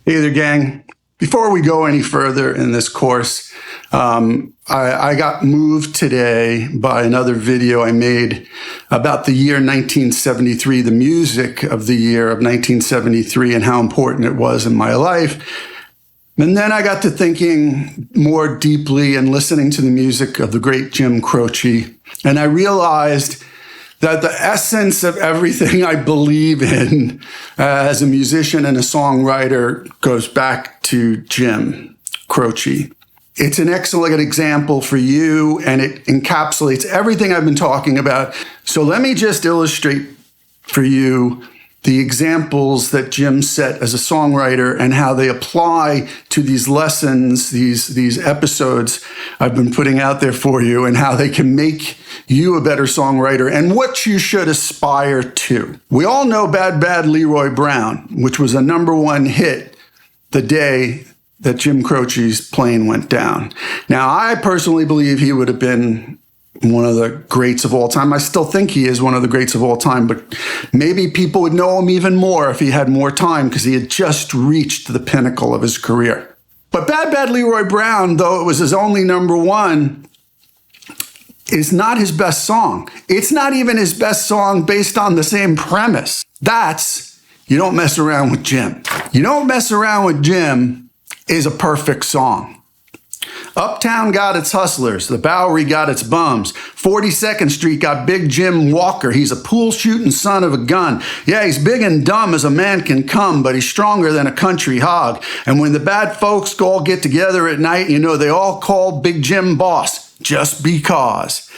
Hey there, gang. Before we go any further in this course, I got moved today by another video I made about the year 1973, the music of the year of 1973 and how important it was in my life. And then I got to thinking more deeply and listening to the music of the great Jim Croce. And I realized that the essence of everything I believe in as a musician and a songwriter goes back to Jim Croce. It's an excellent example for you, and it encapsulates everything I've been talking about. So let me just illustrate for you the examples that Jim set as a songwriter and how they apply to these lessons, these episodes I've been putting out there for you, and how they can make you a better songwriter and what you should aspire to. We all know Bad Bad Leroy Brown, which was a #1 hit the day that Jim Croce's plane went down. Now, I personally believe he would have been one of the greats of all time. I still think he is one of the greats of all time, but maybe people would know him even more if he had more time because he had just reached the pinnacle of his career. But Bad Bad Leroy Brown, though it was his only #1, is not his best song. It's not even his best song based on the same premise. That's You Don't Mess Around with Jim. You Don't Mess Around with Jim is a perfect song. Uptown got its hustlers. The Bowery got its bums. 42nd Street got Big Jim Walker. He's a pool-shooting son of a gun. Yeah, he's big and dumb as a man can come, but he's stronger than a country hog. And when the bad folks all get together at night, you know, they all call Big Jim boss, just because.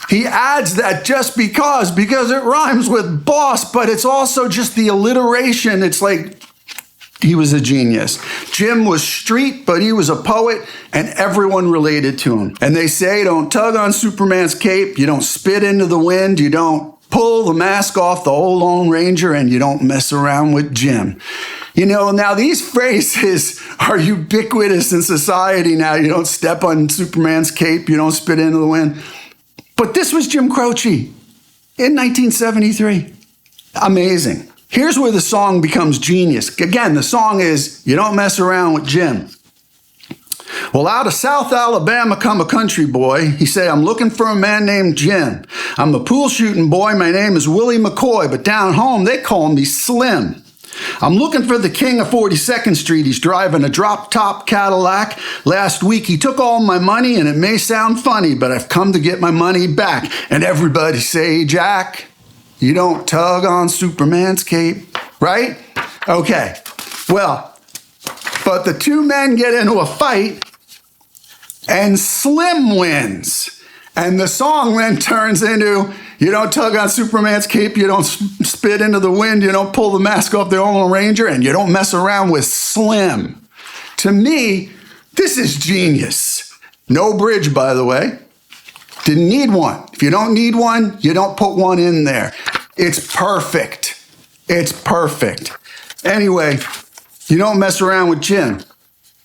He adds that just because it rhymes with boss, but it's also just the alliteration. It's like, he was a genius. Jim was street, but he was a poet, and everyone related to him. And they say, don't tug on Superman's cape, you don't spit into the wind, you don't pull the mask off the old Lone Ranger, and you don't mess around with Jim. You know, now these phrases are ubiquitous in society now. You don't step on Superman's cape, you don't spit into the wind. But this was Jim Croce in 1973. Amazing. Here's where the song becomes genius. Again, the song is, You Don't Mess Around with Jim. Well, out of South Alabama come a country boy. He say, I'm looking for a man named Jim. I'm a pool shooting boy. My name is Willie McCoy, but down home they call me Slim. I'm looking for the king of 42nd Street. He's driving a drop-top Cadillac. Last week he took all my money, and it may sound funny, but I've come to get my money back. And everybody say, Jack, you don't tug on Superman's cape, right? Okay, well, but the two men get into a fight and Slim wins. And the song then turns into, you don't tug on Superman's cape, you don't spit into the wind, you don't pull the mask off the Lone Ranger, and you don't mess around with Slim. To me, this is genius. No bridge, by the way. Didn't need one. If you don't need one, you don't put one in there. It's perfect. It's perfect. Anyway, you don't mess around with Jim.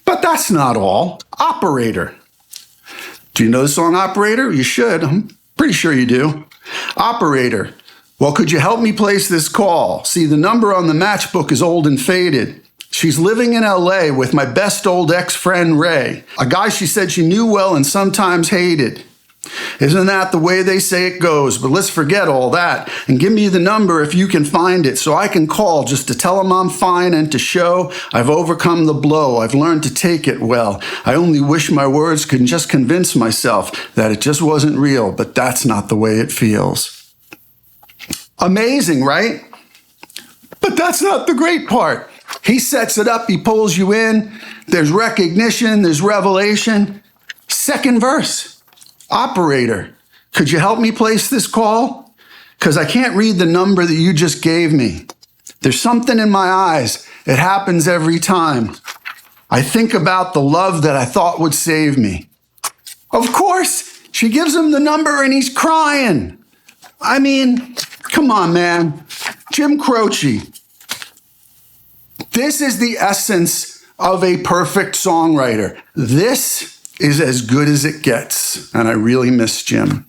But that's not all. Operator. Do you know the song Operator? You should. I'm pretty sure you do. Operator. Well, could you help me place this call? See, the number on the matchbook is old and faded. She's living in LA with my best old ex-friend Ray, a guy she said she knew well and sometimes hated. Isn't that the way they say it goes? But let's forget all that and give me the number if you can find it so I can call just to tell them I'm fine and to show I've overcome the blow. I've learned to take it well. I only wish my words could just convince myself that it just wasn't real, but that's not the way it feels. Amazing, right? But that's not the great part. He sets it up, he pulls you in, there's recognition, there's revelation. Second verse. Operator, could you help me place this call? Because I can't read the number that you just gave me. There's something in my eyes. It happens every time. I think about the love that I thought would save me. Of course, she gives him the number and he's crying. I mean, come on, man. Jim Croce. This is the essence of a perfect songwriter. This is as good as it gets, and I really miss Jim.